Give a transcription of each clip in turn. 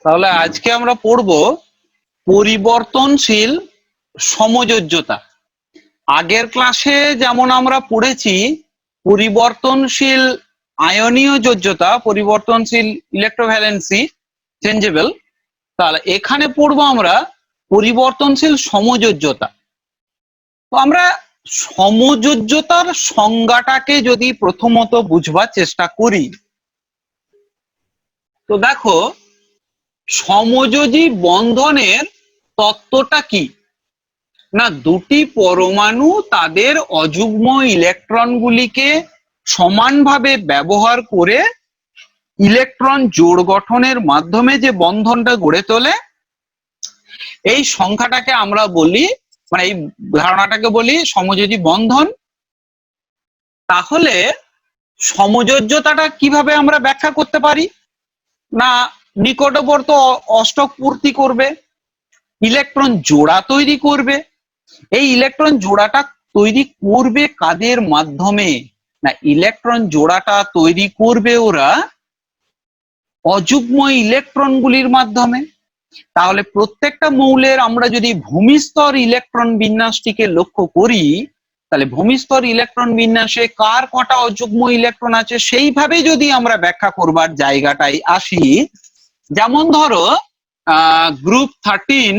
তাহলে আজকে আমরা পড়ব পরিবর্তনশীল সমযোজ্যতা। আগের ক্লাসে যেমন আমরা পড়েছি পরিবর্তনশীল আয়নীয় যোজ্যতা, পরিবর্তনশীল ইলেকট্রোভ্যালেন্সি চেঞ্জেবল, তাহলে এখানে পড়বো আমরা পরিবর্তনশীল সমযোজ্যতা। তো আমরা সমযোজ্যতার সংজ্ঞাটাকে যদি প্রথমত বুঝবার চেষ্টা করি, তো দেখো সমযোজী বন্ধনের তত্ত্বটা কি না, দুটি পরমাণু তাদের অযুগ্ম ইলেকট্রনগুলিকে সমানভাবে ব্যবহার করে ইলেকট্রন জোড় গঠনের মাধ্যমে যে বন্ধনটা গড়ে তোলে, এই সংখ্যাটাকে আমরা বলি, মানে এই ধারণাটাকে বলি সমযোজী বন্ধন। তাহলে সমযোজ্যতাটা কিভাবে আমরা ব্যাখ্যা করতে পারি না, নিকটবর্তী অষ্টক পূর্তি করবে, ইলেকট্রন জোড়া তৈরি করবে। এই ইলেকট্রন জোড়াটা তৈরি করবে কাদের মাধ্যমে না, ইলেকট্রন জোড়াটা তৈরি করবে ওরা অযুগ্ম ইলেকট্রনগুলির মাধ্যমে। তাহলে প্রত্যেকটা মৌলের আমরা যদি ভূমিস্তর ইলেকট্রন বিন্যাসটিকে লক্ষ্য করি, তাহলে ভূমিস্তর ইলেকট্রন বিন্যাসে কার কটা অযুগ্ম ইলেকট্রন আছে সেইভাবে যদি আমরা ব্যাখ্যা করবার জায়গাটাই আসি, যেমন ধরো গ্রুপ 13,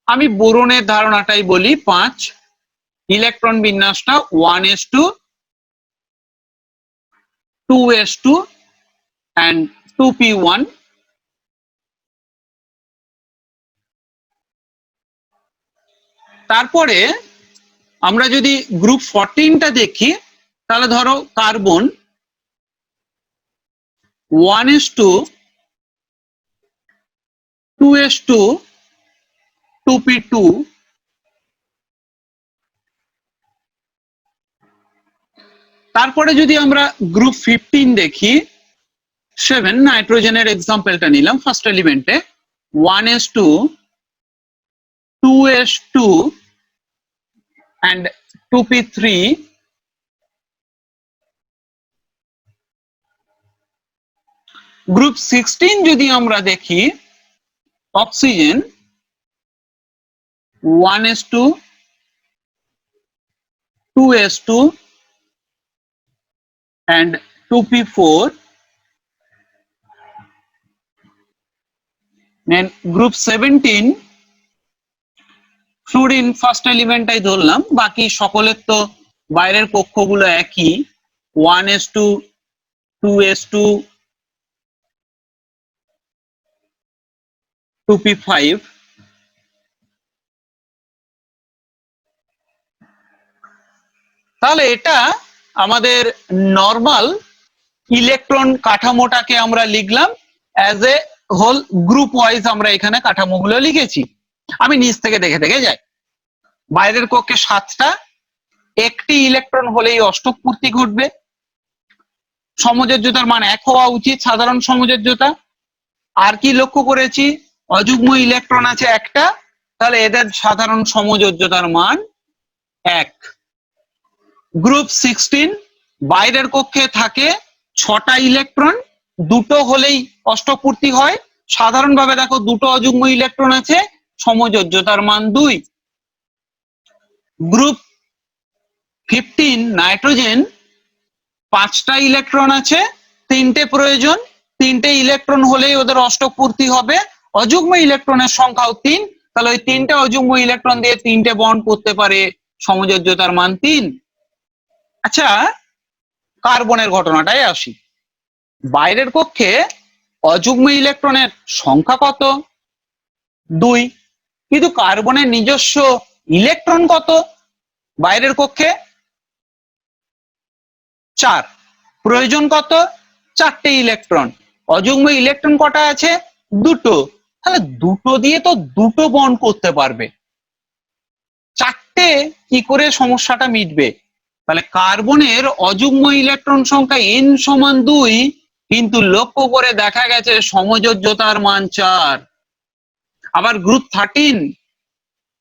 আমি বোরনের ধারণাটাই বলি, 5 electron বিন্যাসটা 1s2 2s2 and 2p1। তারপরে আমরা যদি গ্রুপ 14টা দেখি, তাহলে ধরো কার্বন 1s2 2s2 2p2। তারপরে যদি আমরা গ্রুপ 15 দেখি, 7 নাইট্রোজেনের এক্সাম্পলটা নিলাম, first এলিমেন্টে 1s2 2s2 and 2p3। Group 16 যদি আমরা দেখি, oxygen 1s2 2s2 and 2p4। then group 17 fluorine first এলিমেন্টটাই ধরলাম, বাকি সকলের তো বাইরের কক্ষগুলো একই, 1s2 2s2 2p5। তাহলে এটা আমাদের নর্মাল ইলেকট্রন কাঠামোটাকে আমরা লিখলাম as a whole, group wise আমরা এখানে কাঠামোগুলো লিখেছি। আমি নিচ থেকে দেখে দেখে যাই। বাইরের কক্ষে 7টা, একটি ইলেকট্রন হলেই অষ্টক পূর্তি ঘটবে, সমযোজ্যতার মান 1 হওয়া উচিত, সাধারণ সমযোজ্যতা। আর কি লক্ষ্য করেছি, অযুগ্ম ইলেকট্রন আছে একটা, তাহলে এদের সাধারণ সমযোজ্যতার মান 1। গ্রুপ 16 বাইরের কক্ষে থাকে 6টা ইলেকট্রন, দুটো হলেই অষ্টক পূর্তি হয়, সাধারণভাবে দেখো দুটো অযুগ্ম ইলেকট্রন আছে, সমযোজ্যতার মান 2। গ্রুপ 15 নাইট্রোজেন 5টা ইলেকট্রন আছে, 3টে প্রয়োজন, 3টে ইলেকট্রন হলেই ওদের অষ্টক পূর্তি হবে, অযুগ্ম ইলেকট্রনের সংখ্যাও 3, তাহলে ওই 3টে অযুগ্ম ইলেকট্রন দিয়ে 3টে বন্ড করতে পারে, সমযোজ্যতার মান 3। আচ্ছা, কার্বনের ঘটনাটাই আসি। বাইরের কক্ষে অযুগ্ম ইলেকট্রনের সংখ্যা কত, 2, কিন্তু কার্বনের নিজস্ব ইলেকট্রন কত, বাইরের কক্ষে 4, প্রয়োজন কত, 4টে ইলেকট্রন, অযুগ্ম ইলেকট্রন কটা আছে, 2টো, তাহলে 2টো দিয়ে তো 2টো বন্ড করতে পারবে, 4টে কি করে সমস্যাটা মিটবে। তাহলে কার্বনের অযুগ্ম ইলেকট্রন সংখ্যা n সমান 2, কিন্তু লক্ষ্য করে দেখা গেছে সমযোজ্যতার মান 4। আবার গ্রুপ 13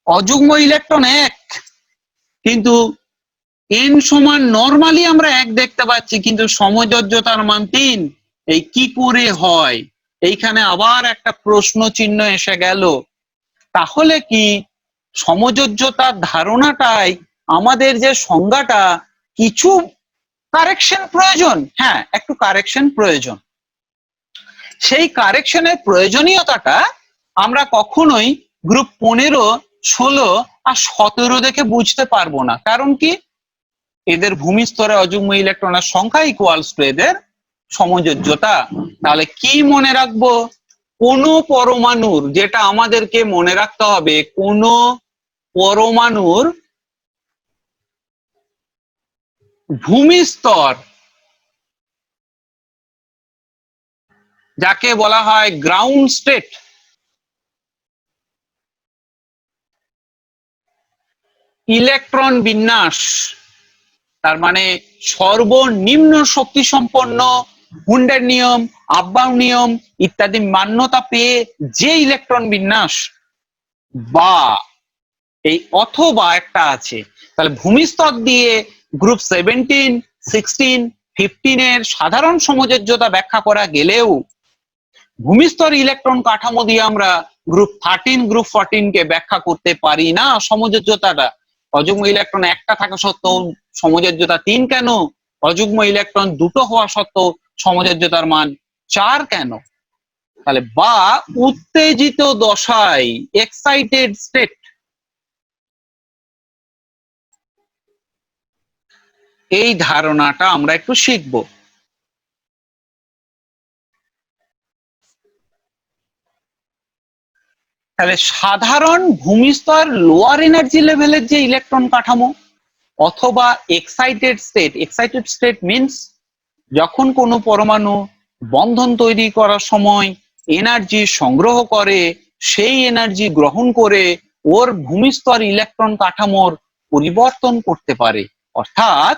অযুগ্ম ইলেকট্রন 1, কিন্তু n সমান নরমালি আমরা 1 দেখতে পাচ্ছি, কিন্তু সমযোজ্যতার মান 3। এই কি করে হয়, এইখানে আবার একটা প্রশ্ন চিহ্ন এসে গেল, তাহলে কি সমযোজ্যতার ধারণাটাই আমাদের যে সংজ্ঞাটা কিছু কারেকশন প্রয়োজন? হ্যাঁ, একটু কারেকশন প্রয়োজন। সেই কারেকশনের প্রয়োজনীয়তাটা আমরা কখনোই গ্রুপ 15, 16 আর 17 দেখে বুঝতে পারবো না। কারণ কি, এদের ভূমিস্তরে অযুগ্ম ইলেকট্রনের সংখ্যা ইকুয়ালস টু এদের সমযোজ্যতা। তাহলে কি মনে রাখবো? কোন পরমাণুর, যেটা আমাদেরকে মনে রাখতে হবে, কোন পরমাণুর ভূমিস্তর, যাকে বলা হয় গ্রাউন্ড স্টেট, ইলেকট্রন বিন্যাস, তার মানে সর্বনিম্ন শক্তি সম্পন্ন হুন্ডের নিয়ম, আব্বাউ নিয়ম ইত্যাদি মান্যতা পেয়ে যে ইলেকট্রন বিন্যাস, বা এই অথবা একটা আছে, তাহলে ভূমিস্তর দিয়ে গ্রুপ 17, 16, 15 এর সাধারণ সমযোজ্যতা ব্যাখ্যা করা গেলেও ভূমিস্তর ইলেকট্রন কাঠামো দিয়ে আমরা গ্রুপ 13, গ্রুপ 14 কে ব্যাখ্যা করতে পারি না সমযোজ্যতাটা। অযুগ্ম ইলেকট্রন একটা থাকা সত্ত্বেও সমযোজ্যতা 3 কেন? অযুগ্ম ইলেকট্রন দুটো হওয়া সত্ত্বেও সমযোজ্যতার মান 4 কেন? তাহলে বা উত্তেজিত দশায়, এক্সাইটেড স্টেট, এই ধারণাটা আমরা একটু শিখব। তাহলে সাধারণ ভূমিস্তর লোয়ার এনার্জি লেভেলের যে ইলেকট্রন কাঠামো অথবা এক্সাইটেড স্টেট মিন্স যখন কোনো পরমাণু বন্ধন তৈরি করার সময় এনার্জি সংগ্রহ করে, সেই এনার্জি গ্রহণ করে ওর ভূমিস্তর ইলেকট্রন কাঠামোর পরিবর্তন করতে পারে। অর্থাৎ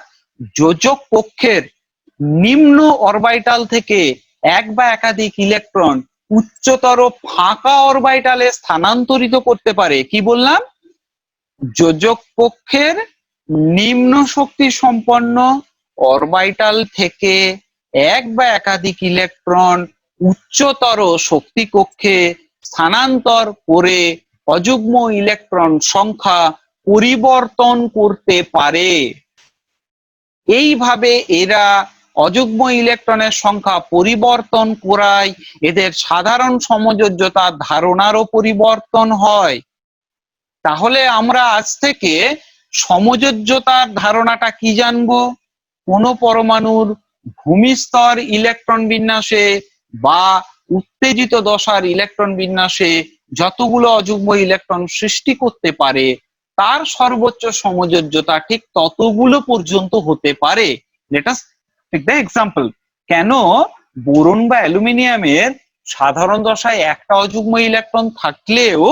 যোজক কক্ষের নিম্ন অরবিটাল থেকে এক বা একাধিক ইলেকট্রন উচ্চতর ফাঁকা অরবিটালে স্থানান্তরিত করতে পারে। কি বললাম? যোজক কক্ষের নিম্ন শক্তি সম্পন্ন অরবিটাল থেকে এক বা একাধিক ইলেকট্রন উচ্চতর শক্তি কক্ষে স্থানান্তর করে অযুগ্ম ইলেকট্রন সংখ্যা পরিবর্তন করতে পারে। এইভাবে এরা অযুগ্ম ইলেকট্রনের সংখ্যা পরিবর্তন করায় এদের সাধারণ সমযোজ্যতার ধারণারও পরিবর্তন হয়। তাহলে আমরা আজ থেকে সমযোজ্যতার ধারণাটা কি জানবো? কোন পরমাণুর ভূমিস্তর ইলেকট্রন বিন্যাসে বা উত্তেজিত দশার ইলেকট্রন বিন্যাসে যতগুলো অযুগ্ম ইলেকট্রন সৃষ্টি করতে পারে তার সর্বোচ্চ সমযোজ্যতা ঠিক ততগুলো পর্যন্ত হতে পারে। Let us take the example. কেন বোরন বা অ্যালুমিনিয়ামের সাধারণ দশায় একটা অযুগ্ম ইলেকট্রন থাকলেও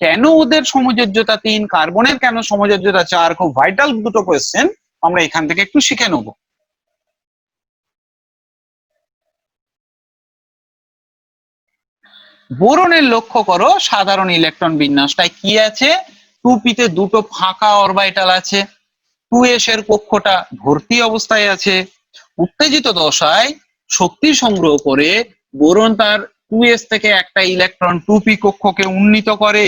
কেন ওদের সমযোজ্যতা 3, কার্বনের কেন সমযোজ্যতা 4? খুব ভাইটাল দুটো কোয়েশ্চেন, আমরা এখান থেকে একটু শিখে নেব। বোরনের লক্ষ্য করো সাধারণ ইলেকট্রন বিন্যাসটায় কি আছে? 2p তে দুটো ফাঁকা অরবিটাল আছে, 2s এর কক্ষটা ভর্তি অবস্থায় আছে। উত্তেজিত দশায় শক্তি সংগ্রহ করে বোরন তার 2s থেকে একটা ইলেকট্রন 2p কক্ষকে উন্নীত করে,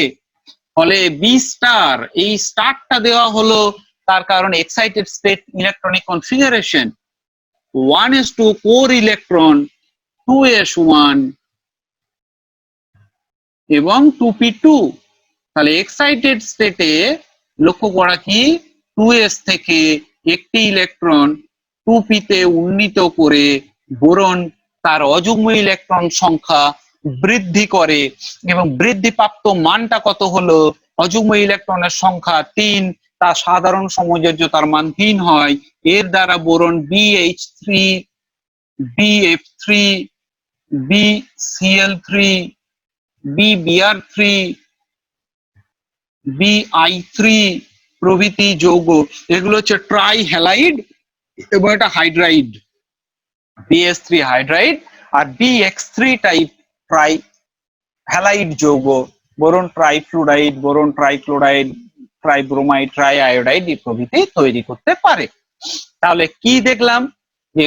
ফলে বি স্টার, এই স্টারটা দেওয়া হলো তার কারণ excited state electronic configuration 1s2 core electron 2s1 এবং 2p2। তাহলে এক্সাইটেড স্টেটে লক্ষ্য করা কি, 2s থেকে একটি ইলেকট্রন 2p তে উন্নীত করে বোরন তার অযুগ্ম ইলেকট্রন সংখ্যা বৃদ্ধি করে এবং বৃদ্ধিপ্রাপ্ত মানটা কত হলো? অযুগ্ম ইলেকট্রনের সংখ্যা 3, তার সাধারণ সমযোজ্যতার মান 3 হয়। এর দ্বারা boron BH3, BF3, BCl3, BBr3, BI3 প্রভৃতি যৌগ, এগুলো হচ্ছে ট্রাই হ্যালাইড এবং এটা হাইড্রাইড, BH3 হাইড্রাইড আর BX3 টাইপ ট্রাই হ্যালাইড যৌগ, boron trifluoride, boron trichloride, tribromide, triiodide প্রভৃতি তৈরি করতে পারে। তাহলে কি দেখলাম? যে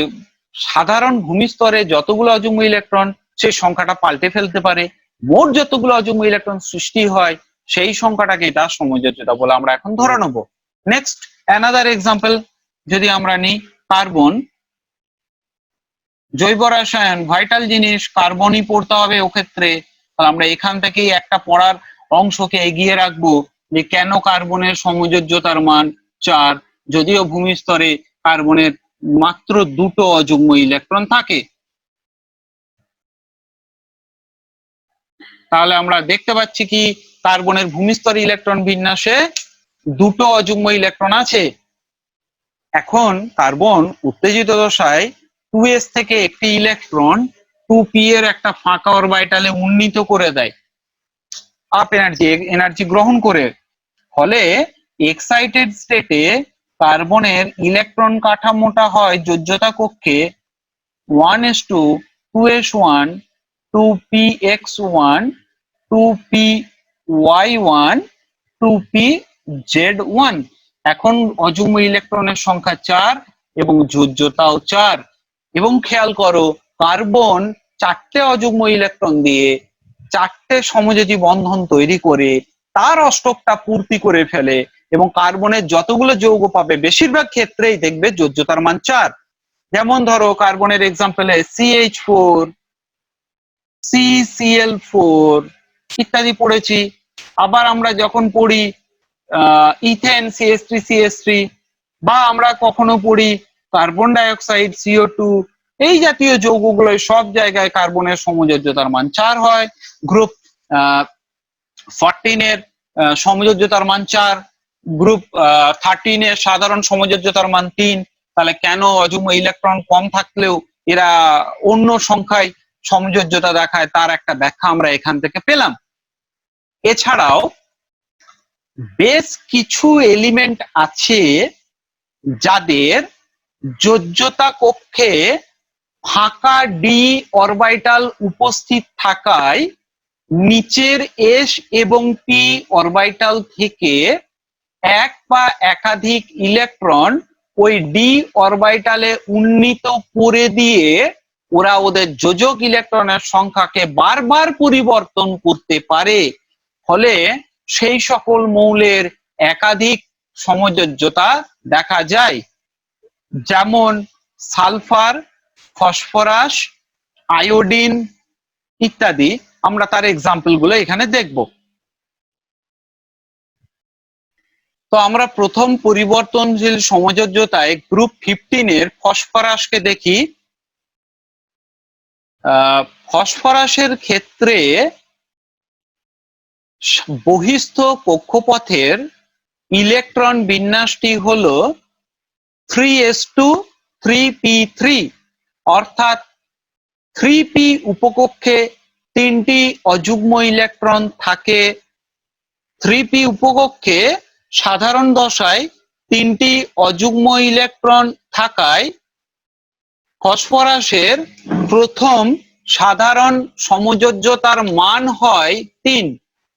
সাধারণ ভূমিস্তরে যতগুলো অযুগ্ম ইলেকট্রন সেই সংখ্যাটা পাল্টে ফেলতে পারে। মোট যতগুলো অযুগ্ম ইলেকট্রন সৃষ্টি হয় সেই সংখ্যাটাকে তার সমযোজ্যতা বলে আমরা এখন ধরে নেব। নেক্সট অ্যানাদার এক্সাম্পল যদি আমরা নিই, কার্বন, জৈব রসায়ন, ভাইটাল জিনিস, কার্বনই পড়তে হবে ও ক্ষেত্রে। আমরা এখান থেকেই একটা পড়ার অংশকে এগিয়ে রাখবো যে কেন কার্বনের সমযোজ্যতার মান 4, যদিও ভূমি স্তরে কার্বনের মাত্র 2টো অযুগ্ম ইলেকট্রন থাকে। তাহলে আমরা দেখতে পাচ্ছি কি কার্বনের ভূমিস্তরে ইলেকট্রন বিন্যাসে 2টো অযুগ্ম ইলেকট্রন আছে। এখন কার্বন উত্তেজিত দশায় 2s থেকে একটি ইলেকট্রন 2p এর একটা ফাঁকা অরবিটালে উন্নীত করে দেয় আপ এনার্জি গ্রহণ করে। ফলে এক্সাইটেড স্টেটে কার্বনের ইলেকট্রন কাঠামোটা হয় যোজ্যতা কক্ষে 1:2s1 2px1 2py1 2pz1। এখন অযুগ্ম ইলেকট্রনের সংখ্যা 4 এবং যোজ্যতাও 4। এবং খেয়াল করো কার্বন 4টে অযুগ্ম ইলেকট্রন দিয়ে 4টে সমযোজী বন্ধন তৈরি করে তার অষ্টকটা পূর্তি করে ফেলে এবং কার্বনের যতগুলো যৌগ পাবে বেশিরভাগ ক্ষেত্রেই দেখবে যোজ্যতার মান 4। যেমন ধরো কার্বনের এক্সাম্পলে CH4, CCl4 ইত্যাদি পড়েছি। আবার আমরা যখন পড়ি ইথেন CH3CH3, বা আমরা কখনো পড়ি কার্বন ডাইঅক্সাইড CO2, এই জাতীয় যৌগগুলো সব জায়গায় কার্বনের সমযোজ্যতার মান 4 হয়। গ্রুপ 14 এর সমযোজ্যতার মান 4, গ্রুপ 13 এর সাধারণ সমযোজ্যতার মান 3। তাহলে কেন অযুগ্ম ইলেকট্রন কম থাকলেও এরা অন্য সংখ্যায় সমযোজ্যতা দেখায় তার একটা ব্যাখ্যা আমরা এখান থেকে পেলাম। এছাড়াও বেশ কিছু এলিমেন্ট আছে যাদের যোজ্যতা কক্ষে ফাঁকা ডি অরবিটাল উপস্থিত থাকায় নিচের এস এবং পি অরবিটাল থেকে এক বা একাধিক ইলেকট্রন ওই ডি অরবিটালে উন্নীত করে দিয়ে ওরা ওদের যোজক ইলেকট্রনের সংখ্যাকে বারবার পরিবর্তন করতে পারে। ফলে সেই সকল মৌলের একাধিক সমযোজ্যতা দেখা যায়, যেমন সালফার, ফসফরাস, আয়োডিন ইত্যাদি। আমরা তার এক্সাম্পল গুলো এখানে দেখব। তো আমরা প্রথম পরিবর্তনশীল সমযোজ্যতায় গ্রুপ 15 এর ফসফরাসকে দেখি। ফসফরাসের ক্ষেত্রে বহিস্থ কক্ষপথের ইলেকট্রন বিন্যাসটি হলো 3s2 3p3, অর্থাৎ 3p উপকক্ষে 3টি অযুগ্ম ইলেকট্রন থাকে। 3p উপকক্ষে সাধারণ দশায় 3টি অযুগ্ম ইলেকট্রন থাকায় ফসফরাসের প্রথম সাধারণ সমযোজ্যতার মান হয় 3।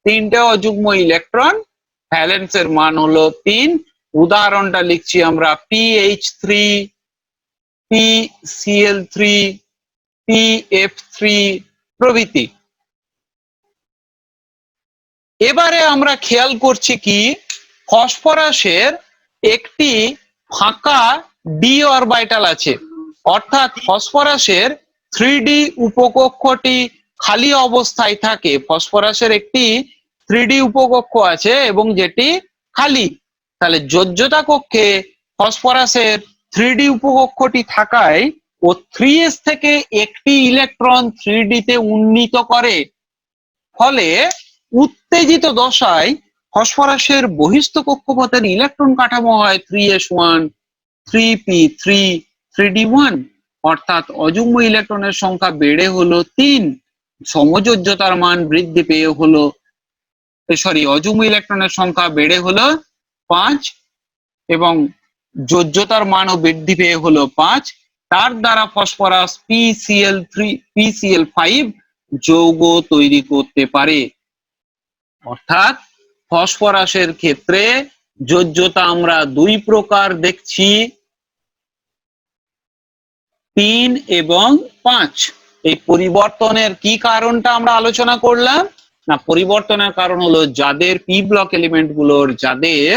3টে অযুগ্ম ইলেকট্রন, ভ্যালেন্সের মান হলো 3। উদাহরণটা লিখছি আমরা PH3, PCl3, PF3 প্রভৃতি। এবারে আমরা খেয়াল করছি কি ফসফরাসের একটি ফাঁকা ডি অরবিটাল আছে, অর্থাৎ ফসফরাসের 3D উপকক্ষটি খালি অবস্থায় থাকে। ফসফরাসের একটি 3D উপকক্ষ আছে এবং যেটি খালি। তাহলে যোজ্যতা কক্ষে ফসফরাসের 3D উপকক্ষটি থাকায় ও 3s থেকে একটি ইলেকট্রন 3D তে উন্নীত করে। ফলে উত্তেজিত দশায় ফসফরাসের বহিস্থ কক্ষপথের ইলেকট্রন কাঠামো হয় 3s1 3p3 3d1, অর্থাৎ অযুগ্ম ইলেকট্রনের সংখ্যা বেড়ে হলো 3, সমযোজ্যতার মান বৃদ্ধি পেয়ে হলো অযুগ্ম ইলেকট্রনের সংখ্যা বেড়ে হলো 5 এবং যোজ্যতার মানও বৃদ্ধি পেয়ে হলো 5। তার দ্বারা ফসফরাস PCl5 যৌগ তৈরি করতে পারে। অর্থাৎ ফসফরাসের ক্ষেত্রে যোজ্যতা আমরা 2 প্রকার দেখছি, 3 এবং 5। এই পরিবর্তনের কি কারণটা আমরা আলোচনা করলাম না, পরিবর্তনের কারণ হলো যাদের পি ব্লক এলিমেন্ট গুলোর যাদের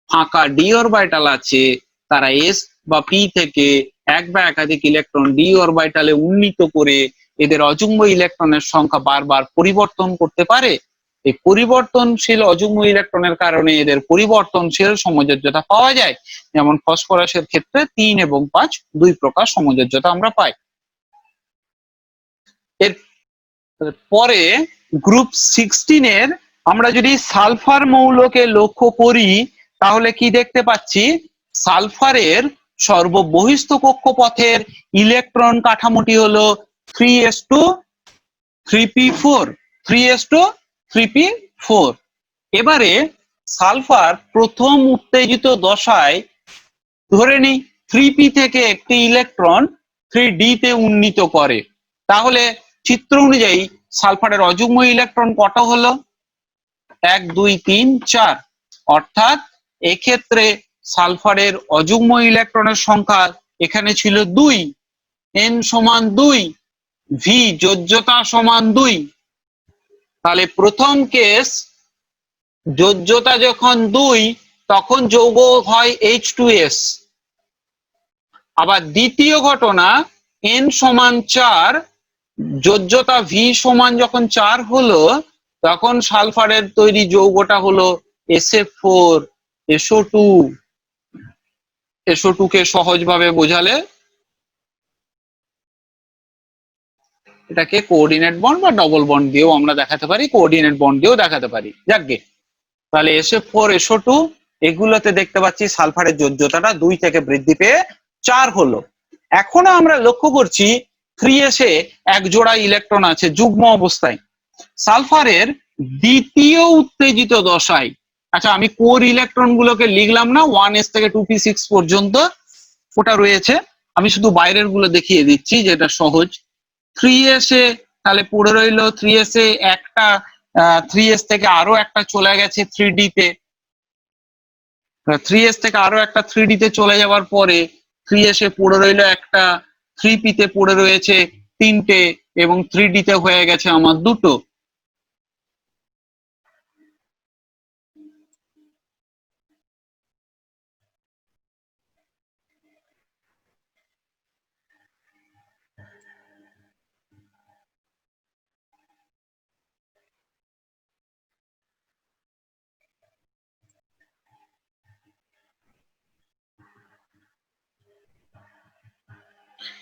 ফাঁকা ডি অরবিটাল আছে তারা এস বা পি থেকে এক বা একাধিক ইলেকট্রন ডি অরবিটালে উন্নীত করে এদের অযুগ্ম ইলেকট্রনের সংখ্যা বারবার পরিবর্তন করতে পারে। এই পরিবর্তনশীল অযুগ্ম ইলেকট্রনের কারণে এদের পরিবর্তনশীল সমযোজ্যতা পাওয়া যায়। যেমন ফসফরাসের ক্ষেত্রে 3 এবং 5 দুই প্রকার সমযোজ্যতা আমরা পাই। এর পরে গ্রুপ 16 এর আমরা যদি সালফার মৌলকে লক্ষ্য করি তাহলে কি দেখতে পাচ্ছি, সালফারের সর্ববহিস্থ কক্ষপথের ইলেকট্রন কাঠামোটি হলো 3s2 3p4 3s2 3p4। এবারে সালফার প্রথম উত্তেজিত দশায় ধরে নিই 3p থেকে একটি ইলেকট্রন 3d তে উন্নীত করে, তাহলে চিত্র অনুযায়ী সালফারের অযুগ্ম ইলেকট্রন কত হলো 1 2 3 4, অর্থাৎ এক্ষেত্রে সালফারের অযুগ্ম ইলেকট্রনের সংখ্যা এখানে ছিল 2, n সমান 2, v যোজ্যতা সমান 2। তাহলে প্রথম কেস যোজ্যতা যখন 2 তখন যৌগ হয় H2S। আবার দ্বিতীয় ঘটনা n সমান 4, যোজ্যতা v সমান যখন 4 হলো তখন সালফারের তৈরি যৌগটা হলো SF4 SO2। SO2 কে সহজভাবে বোঝালে এটাকে কোঅর্ডিনেট বন্ড বা ডবল বন্ড দিয়েও আমরা দেখাতে পারি, কোঅর্ডিনেট বন্ড দিয়েও দেখাতে পারি। যাকগে, তাহলে SF4 SO2 এগুলোতে দেখতে পাচ্ছি সালফারের যোজ্যতাটা 2 থেকে বৃদ্ধি পেয়ে 4 হলো। এখন আমরা লক্ষ্য করছি 3s এ এক জোড়া ইলেকট্রন আছে যুগ্ম অবস্থায়। সালফারের দ্বিতীয় উত্তেজিত দশায়, আচ্ছা আমি কোর ইলেকট্রন গুলোকে লিখলাম না 1s থেকে 2p6 পর্যন্ত, ওটা রয়েছে, আমি শুধু বাইরের গুলো দেখিয়ে দিচ্ছি যেটা সহজ। 3s এ তাহলে পড়ে রইল 3s এ একটা 3s থেকে আরো একটা চলে গেছে 3d তে, 3s থেকে আরো একটা 3d তে চলে যাওয়ার পরে 3s এ পড়ে রইল একটা, 3p তে পড়ে রয়েছে 3টে এবং 3d তে হয়ে গেছে আমার 2টো।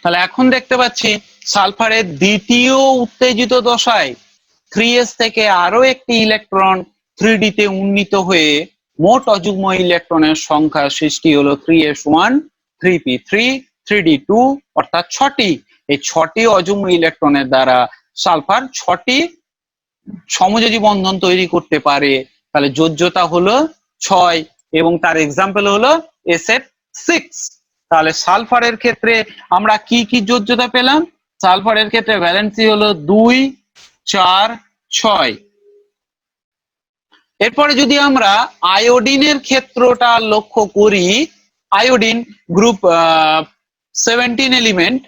তাহলে এখন দেখতে পাচ্ছি সালফারের দ্বিতীয় উত্তেজিত দশায় 3s থেকে আরো একটি ইলেকট্রন 3d তে উন্নীত হয়ে মোট অযুগ্ম ইলেকট্রনের সংখ্যা সৃষ্টি হলো 3s1 3p3 3d2, অর্থাৎ 6টি। এই 6টি অযুগ্ম ইলেকট্রনের দ্বারা সালফার 6টি সমযোজী বন্ধন তৈরি করতে পারে। তাহলে যোজ্যতা হলো 6 এবং তার এক্সাম্পল হলো SF6। তাহলে সালফারের ক্ষেত্রে আমরা কি কি যোজ্যতা পেলাম, সালফারের ক্ষেত্রে ভ্যালেন্সি হলো 2 4 6। এরপরে যদি আমরা আয়োডিনের ক্ষেত্রটা লক্ষ্য করি, আয়োডিন গ্রুপ 17 এলিমেন্ট,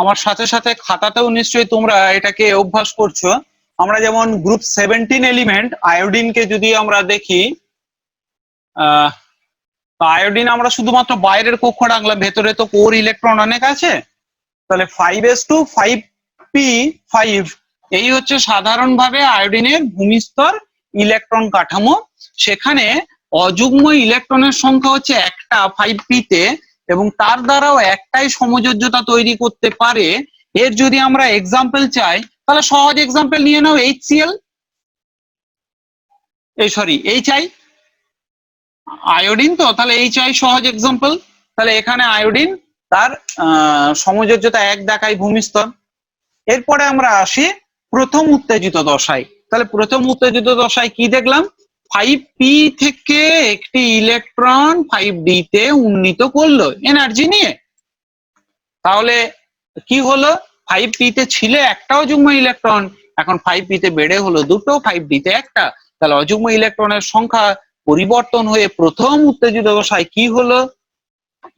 আমার সাথে সাথে খাতাতেও নিশ্চয়ই তোমরা এটাকে অভ্যাস করছো। আমরা যেমন গ্রুপ 17 এলিমেন্ট আয়োডিনকে যদি আমরা দেখি, আয়োডিন আমরা শুধুমাত্র বাইরের কক্ষ রাখলাম, ভেতরে তো কোর ইলেকট্রন অনেক আছে, তাহলে 5s2 5p5 এই হচ্ছে সাধারণভাবে আয়োডিনের ভূমিস্তর ইলেকট্রন কাঠামো। সেখানে অযুগ্ম ইলেকট্রনের সংখ্যা হচ্ছে একটা 5p তে এবং তার দ্বারাও একটাই সমযোজ্যতা তৈরি করতে পারে। এর যদি আমরা এক্সাম্পল চাই তাহলে সহজ এক্সাম্পল নিয়ে নাও HCl, HI, আয়োডিন তো, তাহলে HI সহজ এক্সাম্পল। তাহলে এখানে আয়োডিন তার সমযোজ্যতা 1 দেখায় ভূমিস্তর। এরপরে আমরা আসি প্রথম উত্তেজিত দশায়। তাহলে প্রথম উত্তেজিত দশায় কি দেখলাম, 5p থেকে একটি ইলেকট্রন 5d তে উন্নীত করলো এনার্জি নিয়ে। তাহলে কি হলো, 5p তে ছিল একটা অযুগ্ম ইলেকট্রন, এখন 5p তে বেড়ে হলো 2টো, 5d তে একটা। তাহলে অযুগ্ম ইলেকট্রনের সংখ্যা পরিবর্তন হয়ে প্রথম উত্তেজিত দশায় কি হলো,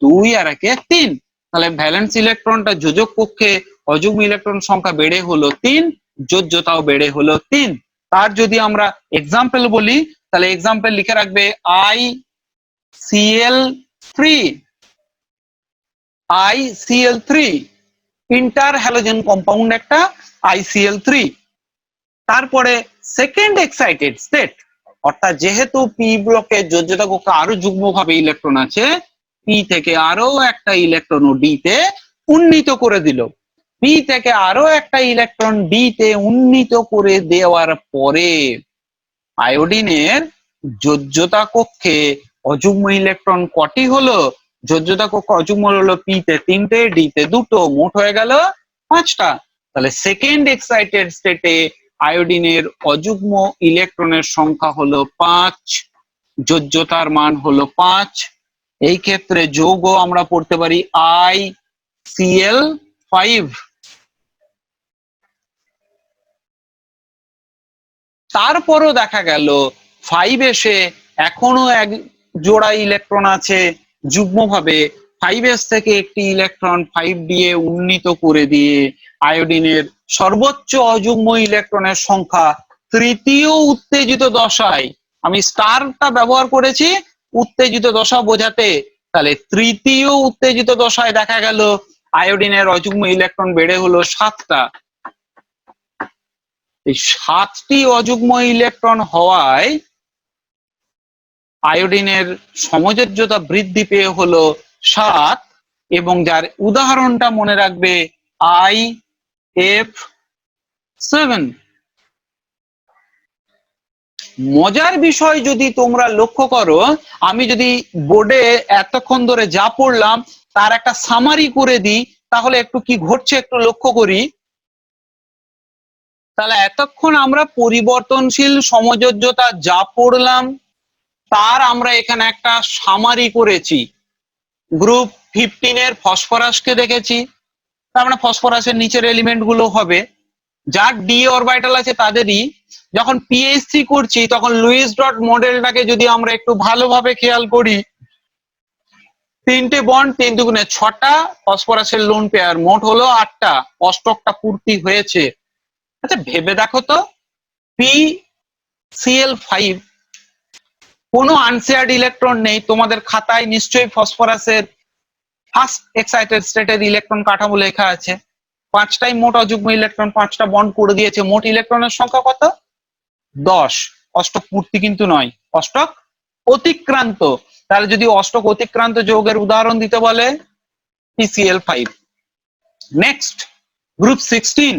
2 আর 1 3। তাহলে ভ্যালেন্স ইলেকট্রনটা যোজক কক্ষে অযুগ্ম ইলেকট্রন সংখ্যা বেড়ে হলো 3, যোজ্যতাও বেড়ে হলো 3। তার যদি আমরা এক্সাম্পল বলি তাহলে এক্সাম্পল লিখে রাখবে ICl3 ইন্টার হ্যালোজেন কম্পাউন্ড একটা ICl3। তারপরে সেকেন্ড এক্সাইটেড স্টেট, অর্থাৎ যেহেতু পি ব্লকের যোজ্যতা কক্ষে আরো যুগ্মভাবে ইলেকট্রন আছে, পি থেকে আরো একটা ইলেকট্রন ও ডি তে উন্নীত করে দিল। পি থেকে আরো একটা ইলেকট্রন ডি তে উন্নীত করে দেওয়ার পরে আয়োডিনের যোজ্যতা কক্ষে অযুগ্ম ইলেকট্রন কটি হলো? যোজ্যতা কক্ষে অযুগ্ম হলো পি তে 3টে, ডি তে 2টো, মোট হয়ে গেল 5টা। তাহলে সেকেন্ড এক্সাইটেড স্টেটে আয়োডিনের অযুগ্ম ইলেকট্রনের সংখ্যা হলো 5, যোজ্যতার মান হলো 5। এই ক্ষেত্রে যৌগ আমরা পড়তে পারি ICl5। তারপরও দেখা গেল 5 এসে এখনো এক জোড়া ইলেকট্রন আছে যুগ্মভাবে, 5s থেকে একটি ইলেকট্রন 5d এ উন্নীত করে দিয়ে আয়োডিনের সর্বোচ্চ অযুগ্ম ইলেকট্রনের সংখ্যা তৃতীয় উত্তেজিত দশায়, আমি স্টারটা ব্যবহার করেছি উত্তেজিত দশা বোঝাতে, তাহলে তৃতীয় উত্তেজিত দশায় দেখা গেল আয়োডিনের অযুগ্ম ইলেকট্রন বেড়ে হলো 7টা। এই 7টি অযুগ্ম ইলেকট্রন হওয়ায় আয়োডিনের সমযোজ্যতা বৃদ্ধি পেয়ে হলো 7, এবং যার উদাহরণটা মনে রাখবে IF7। মজার বিষয় যদি তোমরা লক্ষ্য করো, আমি যদি বোর্ডে এতক্ষণ ধরে যা পড়লাম তার একটা সামারি করে দিই, তাহলে একটু কি ঘটছে একটু লক্ষ্য করি। তাহলে এতক্ষণ আমরা পরিবর্তনশীল সমযোজ্যতা যা পড়লাম তার আমরা এখানে একটা সামারি করেছি। গ্রুপ 15 এর ফসফরাসকে দেখেছি, তার মানে ফসফরাসের নিচের এলিমেন্ট গুলো হবে, যার ডি অরবিটাল আছে তাদেরই। যখন পিএইচ3 করছি তখন লুইস ডট মডেলটাকে যদি আমরা একটু ভালোভাবে খেয়াল করি, 3টে বন্ড, 3 দুগুণে 6টা, ফসফরাসের লোন পেয়ার মোট হলো 8টা, অষ্টকটা পূর্তি হয়েছে। আচ্ছা ভেবে দেখো তো, PCl5 কোনো আনশেয়ার্ড ইলেকট্রন নেই, তোমাদের খাতায় নিশ্চয়ই ফসফরাসের ফার্স্ট এক্সাইটেড স্টেটের ইলেকট্রন কাঠামো লেখা আছে, 5টাই মোট অযুগ্ম ইলেকট্রন, 5টা বন্ড করে দিয়েছে, মোট ইলেকট্রনের সংখ্যা কত? 10। অষ্টক পূর্তি কিন্তু নয়, অষ্টক অতিক্রান্ত। তাহলে যদি অষ্টক অতিক্রান্ত যৌগের উদাহরণ দিতে বলে PCl5। নেক্সট গ্রুপ 16,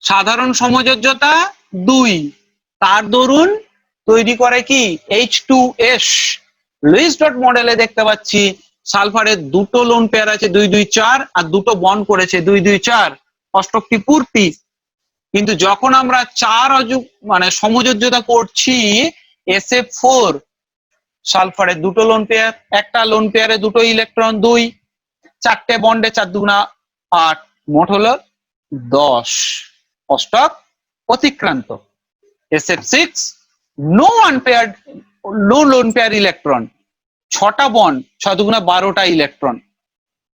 সাধারণ সমযোজ্যতা 2, তার দরুন তৈরি করে কি H2S। লুইস ডট মডেলে দেখতে পাচ্ছি সালফারের 2টো লোন পেয়ার আছে 2 2 4, আর 2টো বন্ড করেছে 2 2 4, অষ্টকটি পূর্তি। কিন্তু যখন আমরা 4 মানে সমযোজ্যতা করছি SF4, সালফারের 2টো লোন পেয়ার, একটা লোন পেয়ারে 2টো ইলেকট্রন 2, 4টে বন্ডে 4 দুগুণা 8, মোট হলো 10, অষ্টক অতিক্রান্ত। SF6 no unpaired, no lone pair electron, 6টা বন্ড, 6 দুগুণা 12টা ইলেকট্রন।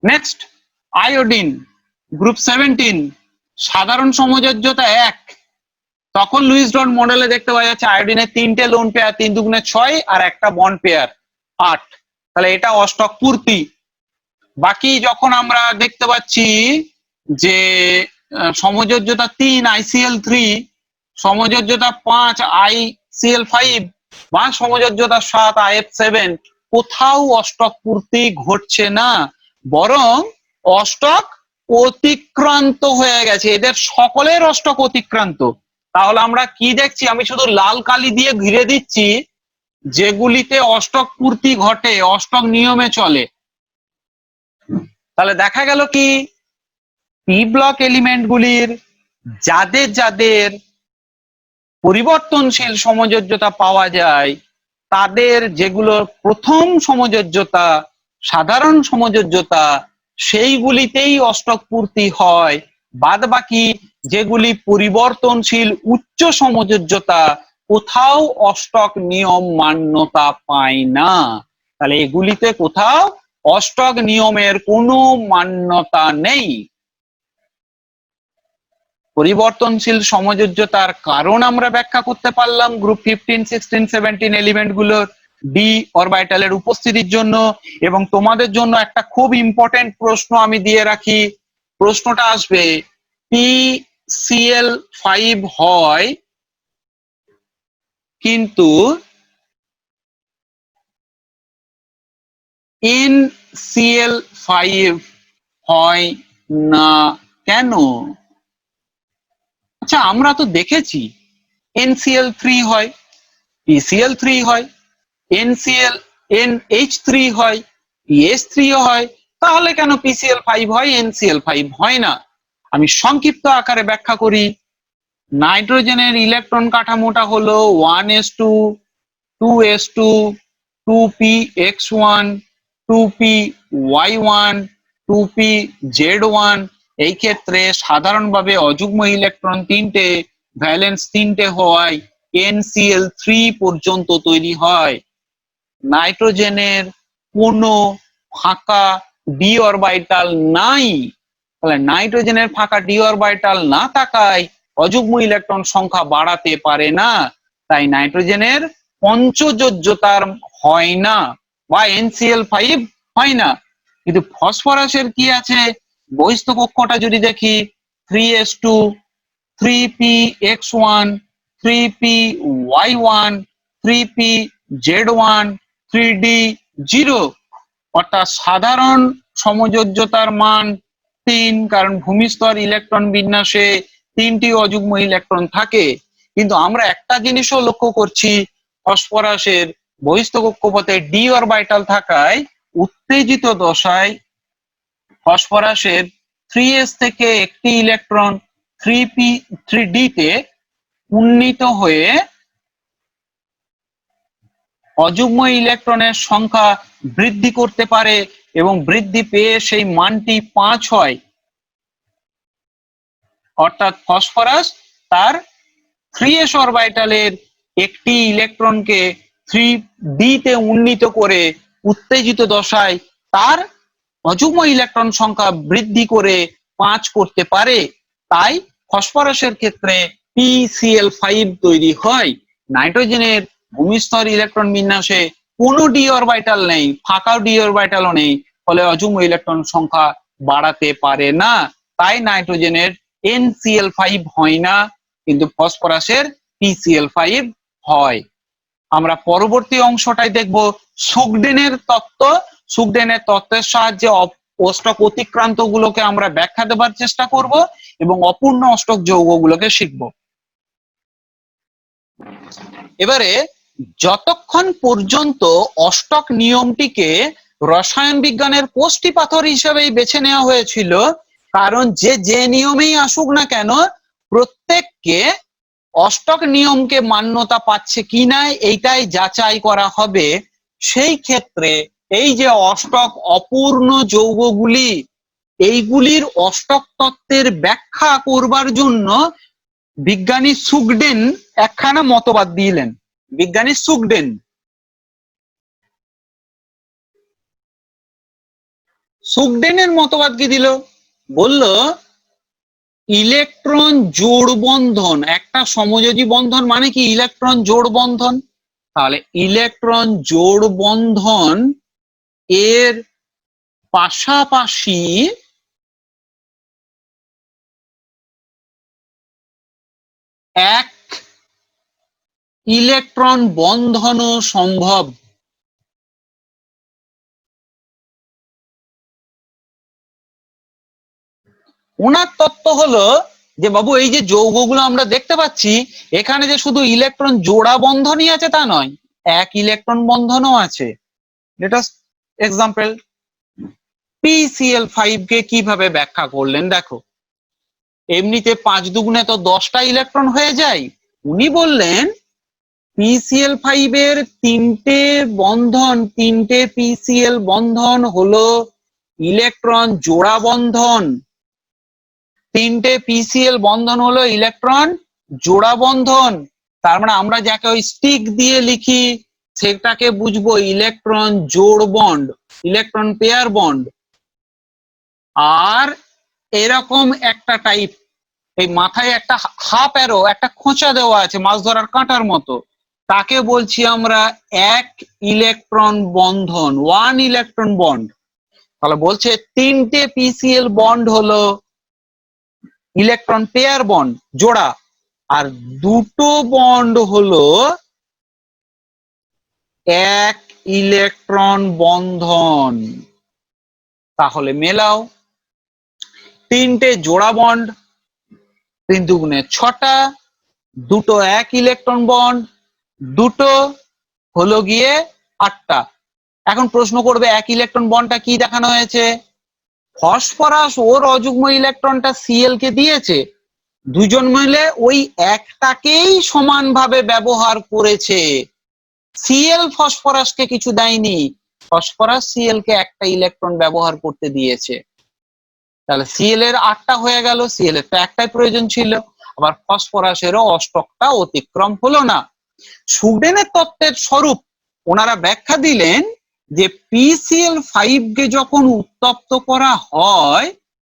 নেক্সট আয়োডিন গ্রুপ 17, সাধারণ সমযোজ্যতা 1, তখন লুইস ডট মডেলে দেখতে পাওয়া যাচ্ছে আয়োডিনের 3টে লোন পেয়ার, 3 দুগুণে 6, আর একটা বন্ড পেয়ার 8, তাহলে এটা অষ্টক পূর্তি। বাকি যখন আমরা দেখতে পাচ্ছি যে সমযোজ্যতা 3 ICl3, সমযোজ্যতা 5 ICl5 বা সমযোজ্যতা 7 IF7, কোথাও অষ্টক পূর্তি ঘটছে না, বরং অষ্টক অতিক্রান্ত হয়ে গেছে, এদের সকলের অষ্টক অতিক্রান্ত। তাহলে আমরা কি দেখছি, আমি শুধু লাল কালি দিয়ে ঘিরে দিচ্ছি যেগুলিতে অষ্টক পূর্তি ঘটে, অষ্টক নিয়মে চলে। তাহলে দেখা গেল কি পি ব্লক এলিমেন্ট গুলির যাদের যাদের পরিবর্তনশীল সমযোজ্যতা পাওয়া যায়, তাদের যেগুলো প্রথম সমযোজ্যতা, সাধারণ সমযোজ্যতা, সেইগুলিতেই অষ্টক পূর্তি হয়। বাদ বাকি যেগুলি পরিবর্তনশীল উচ্চ সমযোজ্যতা, কোথাও অষ্টক নিয়ম মান্যতা পায় না। তাহলে এগুলিতে কোথাও অষ্টক নিয়মের কোনো মান্যতা নেই। পরিবর্তনশীল সমযোজ্যতার কারণ আমরা ব্যাখ্যা করতে পারলাম গ্রুপ 15, 16, 17 এলিমেন্ট গুলোর ডি অরবিটালের উপস্থিতির জন্য। এবং তোমাদের জন্য একটা খুব ইম্পর্টেন্ট প্রশ্ন আমি দিয়ে রাখি, প্রশ্নটা আসবে PCl5 হয় কিন্তু NCl5 হয় না কেন? আচ্ছা, আমরা তো দেখেছি NCl3 হয়, PCl3 হয়, NH3 হয়, PH3 হয়, তাহলে কেন PCl5 হয়, NCl5 হয় না? আমি সংক্ষিপ্ত আকারে ব্যাখ্যা করি। নাইট্রোজেনের ইলেকট্রন কাঠামোটা হলো 1s2, 2s2, 2px1, 2py1, 2pz1। এই ক্ষেত্রে সাধারণভাবে অযুগ্ম ইলেকট্রন তিনটে, ভ্যালেন্স তিনটে হওয়ায় NCl3 পর্যন্ত তৈরি হয়। নাইট্রোজেনের কোনো ফাঁকা ডি অরবিটাল নাই, তাহলে নাইট্রোজেনের ফাঁকা ডি অরবিটাল না থাকায় অযুগ্ম ইলেকট্রন সংখ্যা বাড়াতে পারে না, তাই নাইট্রোজেনের পঞ্চযোজ্যতার হয় না বা NCl5 হয় না। কিন্তু ফসফরাসের কি আছে, বহিস্থ কক্ষটা যদি দেখি 3s2, 3px1, 3py1, 3pz1, 3d0, অর্থাৎ সাধারণ সমযোজ্যতার মান 3, কারণ ভূমিস্তর ইলেকট্রন বিন্যাসে তিনটি অযুগ্ম ইলেকট্রন থাকে। কিন্তু আমরা একটা জিনিসও লক্ষ্য করছি, ফসফরাসের বহিস্থ কক্ষপথে ডি অরবিটাল থাকায় উত্তেজিত দশায় ফসফরাসের 3s থেকে একটি ইলেকট্রন 3d তে উন্নীত হয়ে অযুগ্ম ইলেকট্রনের সংখ্যা বৃদ্ধি করতে পারে এবং বৃদ্ধি পেয়ে সেই মানটি 5 হয়। অর্থাৎ ফসফরাস তার 3s অরবিটালের একটি ইলেকট্রনকে 3d তে উন্নীত করে উত্তেজিত দশায় তার অযুগ্ম ইলেকট্রন সংখ্যা বৃদ্ধি করে 5 করতে পারে। তাই ফসফরাসের ক্ষেত্রে PCl5 তৈরি হয়। নাইট্রোজেনের ভূমিস্তর ইলেকট্রন বিন্যাসে কোনো ডি অরবিটাল নেই, ফাঁকা ডি অরবিটালও নেই, ফলে অযুগ্ম ইলেকট্রন সংখ্যা বাড়াতে পারে না, তাই নাইট্রোজেনের NCl5 হয় না, কিন্তু ফসফরাসের PCl5 হয়। আমরা পরবর্তী অংশটাই দেখব সুগডেনের তত্ত্ব। সুগডেনের তত্ত্বের সাহায্যে অষ্টক অতিক্রান্ত গুলোকে আমরা ব্যাখ্যা দেবার চেষ্টা করব এবং অপূর্ণ অষ্টক যৌগগুলোকে শিখব। এবারে যতক্ষণ পর্যন্ত অষ্টক নিয়মটিকে রসায়ন বিজ্ঞানের কোষ্ঠী পাথর হিসেবেই বেছে নেওয়া হয়েছিল, কারণ যে নিয়মেই আসুক না কেন প্রত্যেককে অষ্টক নিয়মকে মান্যতা পাচ্ছে কিনা এইটাই যাচাই করা হবে। সেই ক্ষেত্রে এই যে অষ্টক অপূর্ণ যৌগগুলি, এইগুলির অষ্টক তত্ত্বের ব্যাখ্যা করবার জন্য বিজ্ঞানী সুগডেন একখানা মতবাদ দিলেন। বিজ্ঞানী সুগডেনের মতবাদ কি দিল, বলল ইলেকট্রন জোড় বন্ধন, একটা সমযোজী বন্ধন মানে কি ইলেকট্রন জোড় বন্ধন, তাহলে ইলেকট্রন জোড় বন্ধন এর পাশাপাশি এক ইলেকট্রন বন্ধনও সম্ভব। ওনার তত্ত্ব হলো যে বাবু এই যে যৌগগুলো আমরা দেখতে পাচ্ছি এখানে যে শুধু ইলেকট্রন জোড়া বন্ধনই আছে তা নয়, এক ইলেকট্রন বন্ধনও আছে। লেট আস এক্সাম্পল, PCl5 কে কিভাবে ব্যাখ্যা করলেন দেখো। এমনিতে 5 দুগুণে তো 10টা ইলেকট্রন হয়ে যায়, উনি বললেন PCl5 এর তিনটে বন্ধন, তিনটে PCl বন্ধন হলো ইলেকট্রন জোড়া বন্ধন। তিনটে PCl বন্ধন হলো ইলেকট্রন জোড়া বন্ধন। তার মানে আমরা যাকে ওই স্টিক দিয়ে লিখি সেটাকে বুঝবো ইলেকট্রন জোড় বন্ড, ইলেকট্রন পেয়ার বন্ড। আর এরকম একটা টাইপ এই মাথায় একটা হাফ অ্যারো, একটা খোঁচা দেওয়া আছে মাছ ধরার কাঁটার মতো, তাকে বলছি আমরা এক ইলেকট্রন বন্ধন, ওয়ান ইলেকট্রন বন্ড। তাহলে বলছে তিনটে পিসিএল বন্ড হলো ইলেকট্রন পেয়ার বন্ড, জোড়া, আর দুটো বন্ড হলো এক ইলেকট্রন বন্ধন। তাহলে মেলাও, তিনটে জোড়া বন্ড, 3 দুগুণে 6টা, দুটো এক ইলেকট্রন বন্ড, দুটো হলো গিয়ে 8টা। এখন প্রশ্ন করবে এক ইলেকট্রন বন্ডটা কি দেখানো হয়েছে? ফসফরাস ওর অযুগ্ম ইলেকট্রনটা সিএল কে দিয়েছে, দুজন মিলে ওই একটাকেই সমানভাবে ব্যবহার করেছে। সিএল ফসফরাসকে কিছু দেয়নি, ফসফরাস সিএল কে একটা ইলেকট্রন ব্যবহার করতে দিয়েছে। তাহলে সিএল এর 8টা হয়ে গেল, সিএল এর তো একটাই প্রয়োজন ছিল, আবার ফসফরাসেরও অষ্টকটা অতিক্রম হলো না। সুগডেনের তত্ত্বের স্বরূপ ওনারা ব্যাখ্যা দিলেন যে PCl5 কে যখন উত্তপ্ত করা হয়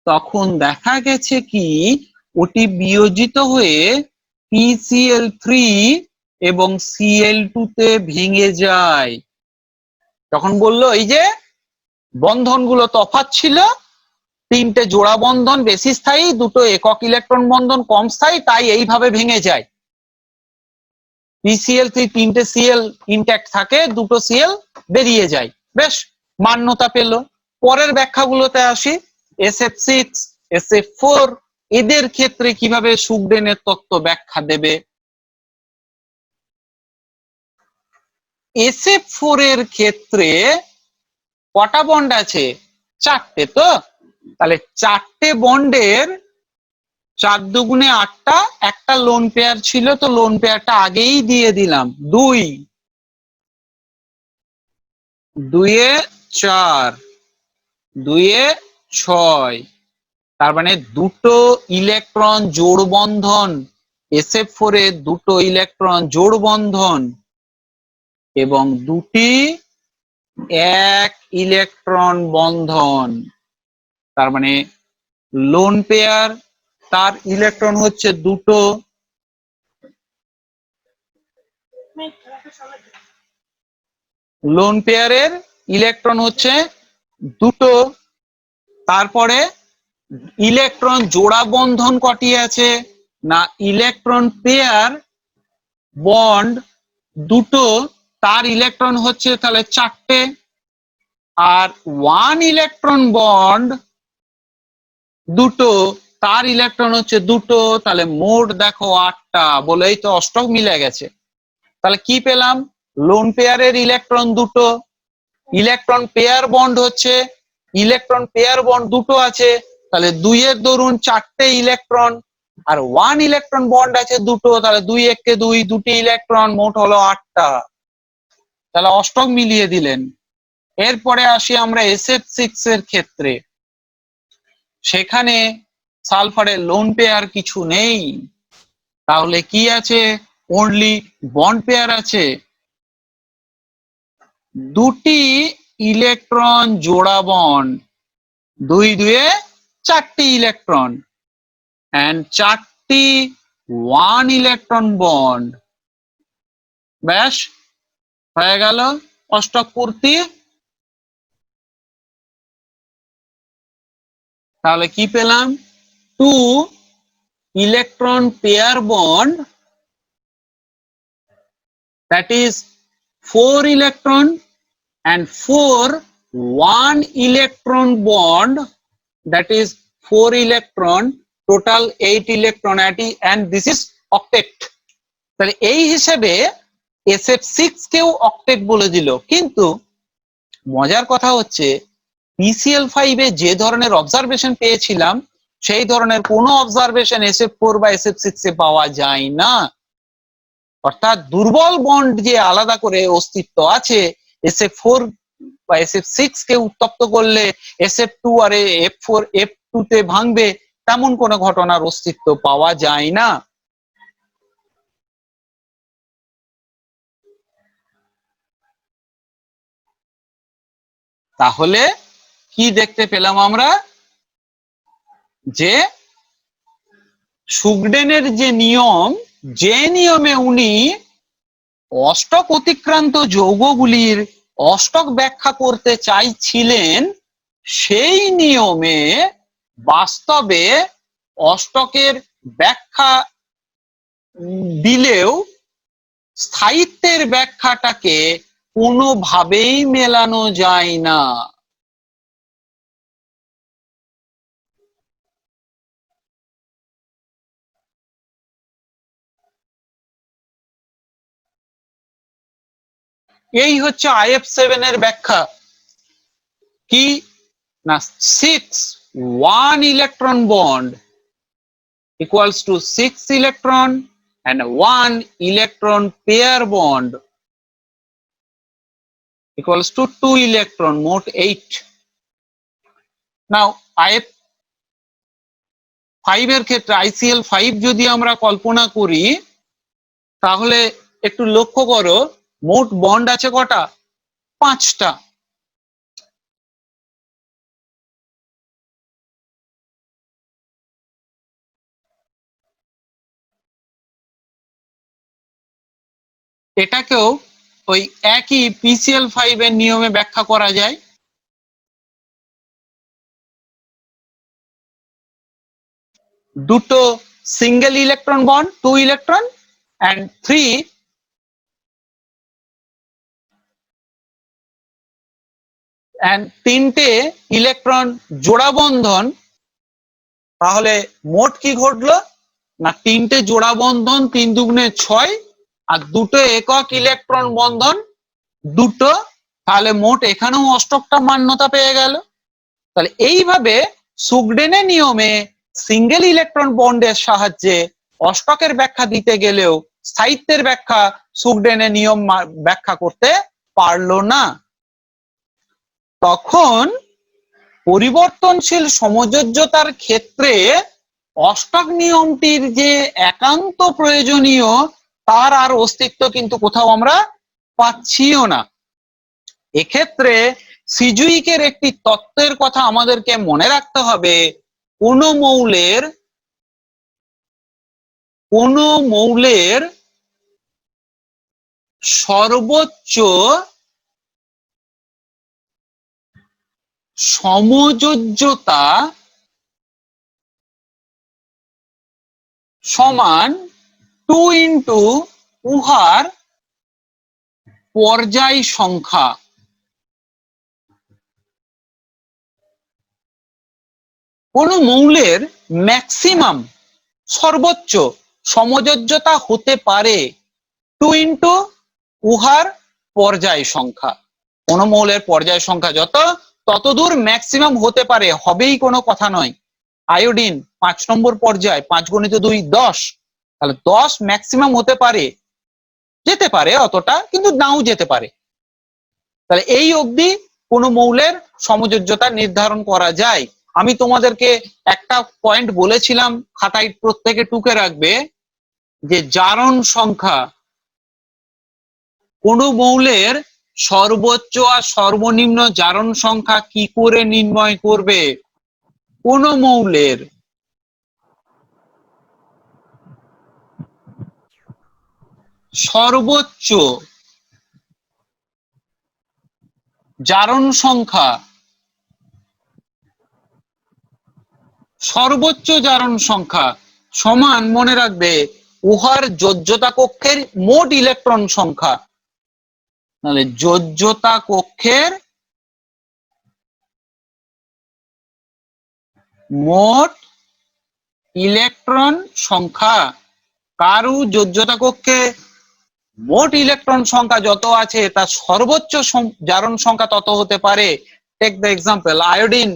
তখন দেখা গেছে কি ওটি বিয়োজিত হয়ে PCl3 এবং Cl2 তে ভেঙে যায়। তখন বললো এই যে বন্ধনগুলো তফাৎ ছিল, তিনটে জোড়া বন্ধন বেশি স্থায়ী, দুটো একক ইলেকট্রন বন্ধন কম স্থায়ী, তাই এইভাবে ভেঙে যায়। PCl3 তিনটে সিএল ইনট্যাক্ট থাকে, দুটো সিএল বেরিয়ে যায়, বেশ মান্যতা পেল। পরের ব্যাখ্যাগুলোতে আসি। SF6, SF4 এদের ক্ষেত্রে কিভাবে সুগডেনের তত্ত্ব ব্যাখ্যা দেবে? SF4 এর ক্ষেত্রে কটা বন্ড আছে? 4টে। তো তাহলে 4টে বন্ডের 4 দুগুণে 8টা, একটা লোন পেয়ার ছিল, তো লোন পেয়ারটা আগেই দিয়ে দিলাম, 2 2 এ 4, 2 এ 6, তার মানে দুটো ইলেকট্রন জোড় বন্ধন, SF4 এ দুটো ইলেকট্রন জোড় বন্ধন এবং দুটি এক ইলেকট্রন বন্ধন। তার মানে লোন পেয়ার, তার ইলেকট্রন হচ্ছে দুটো, লোন পেয়ারের ইলেকট্রন হচ্ছে দুটো। তারপরে ইলেকট্রন জোড়া বন্ধন কটি আছে? না, ইলেকট্রন পেয়ার বন্ড দুটো, তার ইলেকট্রন হচ্ছে তাহলে 4টে, আর ওয়ান ইলেকট্রন বন্ড দুটো, তার ইলেকট্রন হচ্ছে দুটো, তাহলে মোট দেখো 8টা, বলেই তো অষ্টক মিলে গেছে। তাহলে কি পেলাম? লোন পেয়ারের ইলেকট্রন দুটো, ইলেকট্রন পেয়ার বন্ড হচ্ছে, ইলেকট্রন পেয়ার বন্ড দুটো আছে, তাহলে 2 এর দরুন 4টে ইলেকট্রন, আর ওয়ান ইলেকট্রন বন্ড আছে দুটো, তাহলে 2 একে 2, দুটি ইলেকট্রন, মোট হলো 8টা। তাহলে অষ্টক মিলিয়ে দিলেন। এরপরে আসি আমরা SF6 এর ক্ষেত্রে। সেখানে সালফারের লোন পেয়ার কিছু নেই, তাহলে কি আছে? অনলি বন্ড পেয়ার আছে, দুটি ইলেকট্রন জোড়া বন্ড, 2 2 এ 4টি ইলেকট্রন, এন্ড 4টি ওয়ান ইলেকট্রন বন্ড। ব্যাস হয়ে গেল অষ্টক পূর্তি। তাহলে কি পেলাম? 2 electron pair bond, that is 4 electron, and 4 one electron bond, that is 4 electron, total 8 electron, and this is octet. তাহলে এই হিসেবে SF6 কেও অক্টেট বলে দিল। কিন্তু মজার কথা হচ্ছে PCl5 এ যে ধরনের অবজারভেশন পেয়েছিলাম সেই ধরনের কোনো অবজারভেশন SF4 বা SF6 এ পাওয়া যায় না। অর্থাৎ দুর্বল বন্ড যে আলাদা করে অস্তিত্ব আছে, SF4 বা SF6 কে উত্তপ্ত করলে SF2 আর F4 F2 তে ভাঙবে, তেমন কোনো ঘটনার অস্তিত্ব পাওয়া যায় না। তাহলে কি দেখতে পেলাম আমরা? যে সুগডেনের যে নিয়ম, যে নিয়মে উনি অষ্টক অতিক্রান্ত যৌগগুলির অষ্টক ব্যাখ্যা করতে চাইছিলেন, সেই নিয়মে বাস্তবে অষ্টকের ব্যাখ্যা দিলেও স্থায়িত্বের ব্যাখ্যাটাকে কোনোভাবেই মেলানো যায় না। এই হচ্ছে IF7 এর ব্যাখ্যা। কি না, 6 1 electron bond equals to 6 electron and 1 electron pair bond equals to 2 electron, মোট 8. নাও IF5 এর ক্ষেত্রে ICl5 যদি আমরা কল্পনা করি, তাহলে একটু লক্ষ্য করো, মোট বন্ড আছে কটা? 5টা। এটাকেও ওই একই PCl5 এর নিয়মে ব্যাখ্যা করা যায়। দুটো single electron bond 2 electron and 3 and 3টে ইলেকট্রন জোড়া বন্ধন। তাহলে মোট কি ঘটলো না, 3টে জোড়া বন্ধন 3 দুগুণে 6 আর দুটো একক ইলেকট্রন বন্ধন 2টো, তাহলে মোট এখানেও অষ্টকটা মান্যতা পেয়ে গেল। তাহলে এইভাবে সুগডেনের নিয়মে সিঙ্গেল ইলেকট্রন বন্ডের সাহায্যে অষ্টকের ব্যাখ্যা দিতে গেলেও স্থায়িত্বের ব্যাখ্যা সুগডেনের নিয়ম ব্যাখ্যা করতে পারলো না। তখন পরিবর্তনশীল সমযোজ্যতার ক্ষেত্রে অষ্টক নিয়মটির যে একান্ত প্রয়োজনীয়, তার আর অস্তিত্ব কিন্তু কোথাও আমরা পাচ্ছিও না। এক্ষেত্রে সিজুইকের একটি তত্ত্বের কথা আমাদেরকে মনে রাখতে হবে। কোন মৌলের সর্বোচ্চ সমযোজ্যতা সমান 2 ইন্টু উহার পর্যায় সংখ্যা। কোন মৌলের ম্যাক্সিমাম সর্বোচ্চ সমযোজ্যতা হতে পারে 2 ইন্টু উহার পর্যায় সংখ্যা। কোন মৌলের পর্যায় সংখ্যা যত, ততদূর ম্যাক্সিমাম হতে পারে, হবেই কোনো কথা নয়। আয়োডিন 5 নম্বর পর্যায়, 5 গুণিত 2 10, তাহলে 10 ম্যাক্সিমাম হতে পারে, যেতে পারে অতটা, কিন্তু নাও যেতে পারে। তাহলে এই অবধি কোন মৌলের সমযোজ্যতা নির্ধারণ করা যায়। আমি তোমাদেরকে একটা পয়েন্ট বলেছিলাম, খাতায় প্রত্যেকে টুকে রাখবে, যে জারণ সংখ্যা। কোন মৌলের সর্বোচ্চ আর সর্বনিম্ন জারণ সংখ্যা কি করে নির্ণয় করবে? কোন মৌলের সর্বোচ্চ জারণ সংখ্যা, সর্বোচ্চ জারণ সংখ্যা সমান, মনে রাখবে, উহার যোজ্যতা কক্ষের মোট ইলেকট্রন সংখ্যা। তাহলে যোজ্যতা কক্ষের মোট ইলেকট্রন সংখ্যা। কারু যোজ্যতা কক্ষে মোট ইলেকট্রন সংখ্যা যত আছে, তার সর্বোচ্চ জারণ সংখ্যা তত হতে পারে। টেক দ্য এক্সাম্পল, আয়োডিন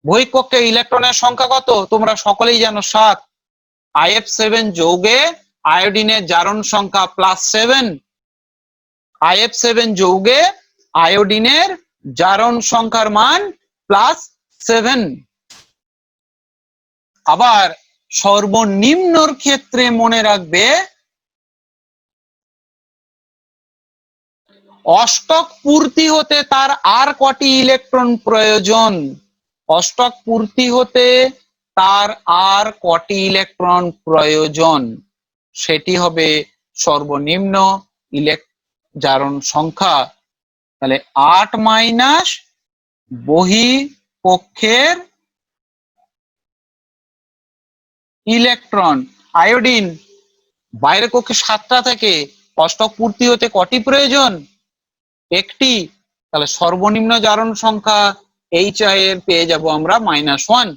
বহিঃকক্ষে ইলেকট্রনের সংখ্যা কত? তোমরা সকলেই জানো, 7। IF7 যৌগে আয়োডিনের জারণ সংখ্যা +7। IF7 যৌগে আয়োডিনের জারণ সংখ্যার মান +7। আবার সর্বনিম্নর ক্ষেত্রে মনে রাখবে, অষ্টক পূর্তি হতে তার আর কটি ইলেকট্রন প্রয়োজন? অষ্টক পূর্তি হতে তার আর কটি ইলেকট্রন প্রয়োজন, সেটি হবে সর্বনিম্ন জারণ সংখ্যা। তাহলে 8 মাইনাস বহিঃকক্ষের ইলেকট্রন। আয়োডিন বাইরের কক্ষে 7টা থেকে অষ্টক পূর্তি হতে কটি প্রয়োজন, একটি। তাহলে সর্বনিম্ন জারণ সংখ্যা HI এর পেয়ে যাব আমরা -1।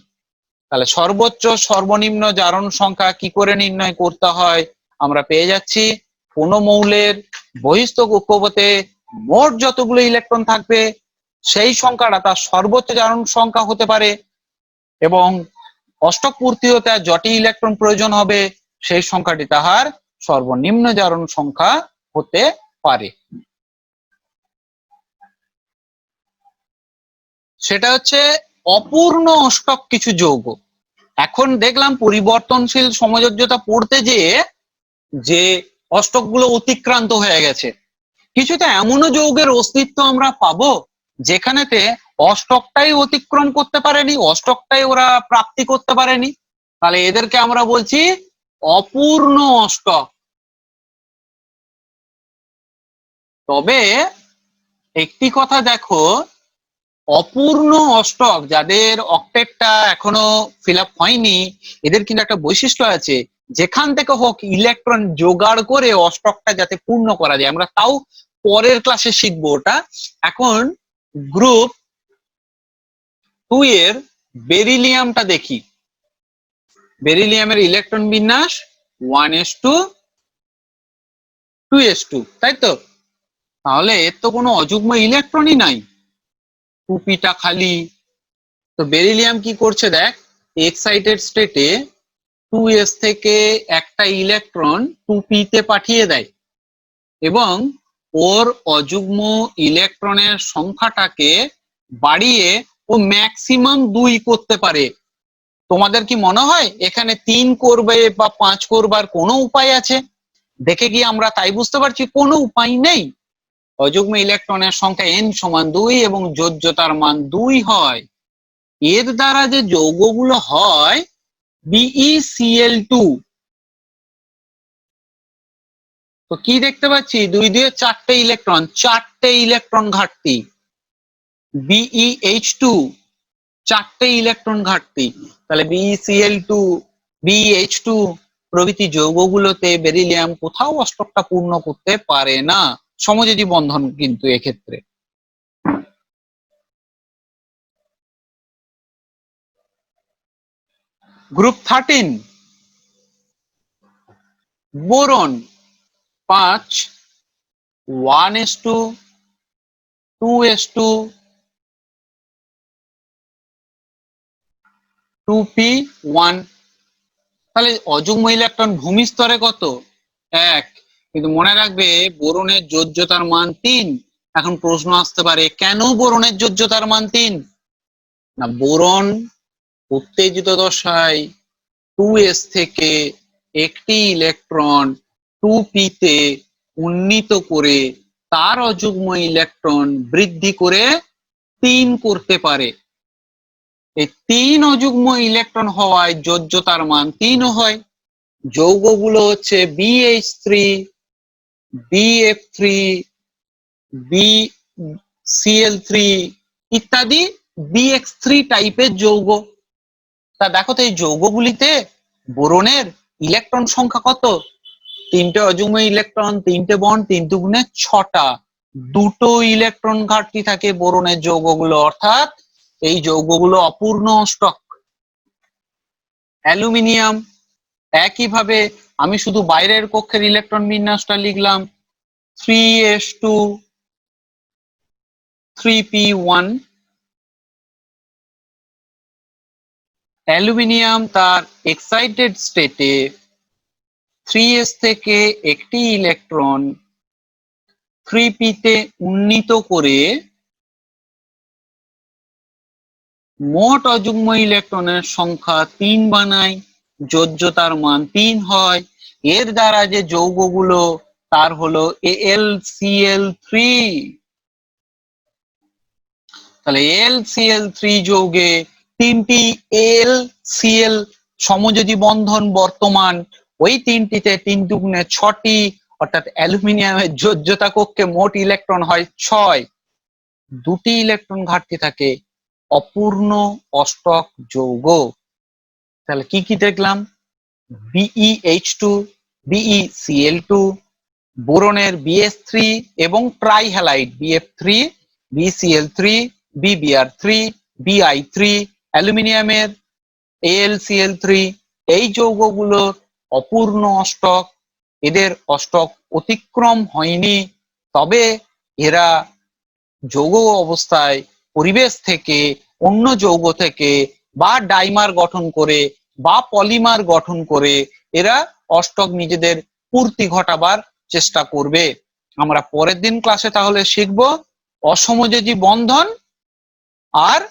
তাহলে সর্বোচ্চ সর্বনিম্ন জারণ সংখ্যা কি করে নির্ণয় করতে হয়, আমরা পেয়ে যাচ্ছি কোনো মৌলের বহিস্থ কক্ষপথে মোট যতগুলো ইলেকট্রন থাকবে সেই সংখ্যাটা তার সর্বোচ্চ জারণ সংখ্যা হতে পারে, এবং অষ্টক পূর্তি হতে যটি ইলেকট্রন প্রয়োজন হবে সেই সংখ্যাটি তাহার সর্বনিম্ন জারণ সংখ্যা হতে পারে। সেটা হচ্ছে অপূর্ণ অষ্টক কিছু যৌগ। এখন দেখলাম পরিবর্তনশীল সমযোজ্যতা পড়তে যেয়ে যে অষ্টকগুলো অতিক্রান্ত হয়ে গেছে। কিছুটা এমনও যৌগের অস্তিত্ব আমরা পাবো যেখানেতে অষ্টকটাই অতিক্রম করতে পারেনি, অষ্টকটাই ওরা প্রাপ্তি করতে পারেনি। তাহলে এদেরকে আমরা বলছি অপূর্ণ অষ্টক। তবে একটি কথা দেখো, অপূর্ণ অষ্টক যাদের অক্টেটটা এখনো ফিল আপ হয়নি, এদের কিন্তু একটা বৈশিষ্ট্য আছে, যেখান থেকে হোক ইলেকট্রন জোগাড় করে অষ্টকটা যাতে পূর্ণ করা যায়। আমরা তাও পরের ক্লাসে শিখবো ওটা। এখন গ্রুপ 2 এর বেরিলিয়ামটা দেখি। বেরিলিয়ামের ইলেকট্রন বিন্যাস 1s2 2s2, তাই তো? তাহলে এর তো কোনো অযুগ্ম ইলেকট্রনই নাই, টুপিটা খালি। তো বেরিলিয়াম কি করছে দেখ, এক্সাইটেড স্টেটে 2s থেকে একটা ইলেকট্রন 2p তে পাঠিয়ে দেয় এবং ওর অযুগ্ম ইলেকট্রনের সংখ্যাটাকে বাড়িয়ে ও ম্যাক্সিমাম 2 করতে পারে। তোমাদের কি মনে হয় এখানে 3 করবে বা 5 করবার কোনো উপায় আছে? দেখে গিয়ে আমরা তাই বুঝতে পারছি কোনো উপায় নেই। অযুগ্ম ইলেকট্রনের সংখ্যা n সমান 2 এবং যোজ্যতার মান 2 হয়। এর দ্বারা যে যৌগগুলো হয় BeCl2, তো কি দেখতে পাচ্ছি, 2 দিয়ে 4টে ইলেকট্রন, 4টে ইলেকট্রন ঘাটতি। BeH2 4টে ইলেকট্রন ঘাটতি। তাহলে BeCl2 BeH2 প্রভৃতি যৌগগুলোতে বেরিলিয়াম কোথাও অষ্টকটা পূর্ণ করতে পারে না। সমযোজী বন্ধন কিন্তু এক্ষেত্রে। Group 13 boron 5 1s2 2s2 2p1। তাহলে অযুগ্ম ইলেকট্রন ভূমি স্তরে কত, 1। কিন্তু মনে রাখবে বোরনের যোজ্যতার মান 3। এখন প্রশ্ন আসতে পারে কেন বোরনের যোজ্যতার মান 3? না, বোরন উত্তেজিত দশায় 2s থেকে একটি ইলেকট্রন 2p তে উন্নীত করে তার অযুগ্ম ইলেকট্রন বৃদ্ধি করে 3 করতে পারে। এই 3 অযুগ্ম ইলেকট্রন হওয়ায় যোজ্যতার মান 3 হয়। যৌগগুলো হচ্ছে BH3 BF3 BCl3 ইত্যাদি BX3 টাইপের যৌগ। তা দেখো তো এই যৌগগুলিতে বোরনের ইলেকট্রন সংখ্যা কত? 3টে অযুগ্ম ইলেকট্রন, 3টে বন্ড, 3 দুগুণে 6টা। 2টো ইলেকট্রন ঘাটতি থাকে বোরনের যৌগগুলো, অর্থাৎ এই যৌগগুলো অপূর্ণ অষ্টক। অ্যালুমিনিয়াম একইভাবে, আমি শুধু বাইরের কক্ষের ইলেকট্রন বিন্যাসটা লিখলাম 3s2 3p1। অ্যালুমিনিয়াম তার এক্সাইটেড স্টেটে 3s থেকে একটি ইলেকট্রন 3p তে উন্নীত করে মোট অযুগ্ম ইলেকট্রনের সংখ্যা 3 বানায়, যোজ্যতার মান 3 হয়। এর দ্বারা যে যৌগগুলো তার হলো AlCl3। তাহলে AlCl3 যৌগে তিনটি এল সিএল সমযোজী বন্ধন বর্তমান, ওই তিনটিতে 3 দুগুণে 6টি, অর্থাৎ অ্যালুমিনিয়ামের যোজ্যতা কক্ষে মোট ইলেকট্রন হয় 6। 2টি ইলেকট্রন ঘাটতি থাকে অপূর্ণ অষ্টক যৌগ। তাহলে কি কি দেখলাম? BeH2, BeCl2, বোরনের BS3 এবং ট্রাইহ্যালাইড BF3, BCl3, BBr3, Bi3, অ্যালুমিনিয়ামের AlCl3, এই যৌগগুলোর অপূর্ণ অষ্টক, এদের অষ্টক অতিক্রম হয়নি, তবে এরা যৌগ অবস্থায় পরিবেশ থেকে, অন্য যৌগ থেকে বা ডাইমার গঠন করে বা পলিমার গঠন করে এরা অষ্টক নিজেদের পূর্তি ঘটাবার চেষ্টা করবে। আমরা পরের দিন ক্লাসে তাহলে শিখব অসমযোজী বন্ধন আর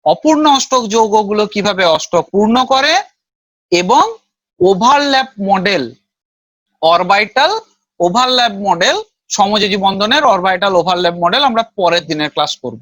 অপূর্ণ অষ্টক যৌগগুলো কিভাবে অষ্টক পূর্ণ করে, এবং overlap model, orbital overlap model, সমযোজী বন্ধনের অরবাইটাল ওভারল্যাপ মডেল আমরা পরের দিনের ক্লাস করব।